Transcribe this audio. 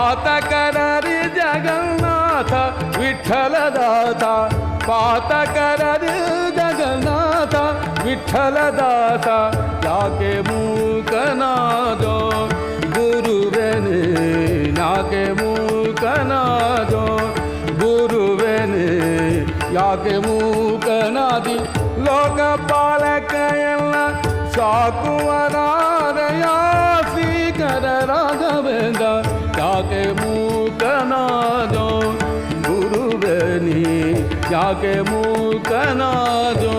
ಪಾತಕರರಿ ಜಗನ್ನಾಥ ವಿಠಲದಾತ ಪಾತಕರರಿ ಜಗನ್ನಾಥ ವಿಠಲದಾತ ಯಾಕೆ ಮೂಕನಾದೋ ಗುರುವೆನೇ ಯಾಕೆ ಮೂಕನಾದೋ ಗುರುವೆನೇ ಯಾಕೆ ಮೂಕನಾದಿ ಲೋಕಪಾಲಕ ಎಲ್ಲ ಸಾಕುವರಾರಯ ಶ್ರೀಕರ ರಾಘವೇಂದ್ರ ಯಾಕೆ ಮೂಕನಾದೋ ಗುರುವೆನಿ ಯಾಕೆ ಮೂಕನಾದೋ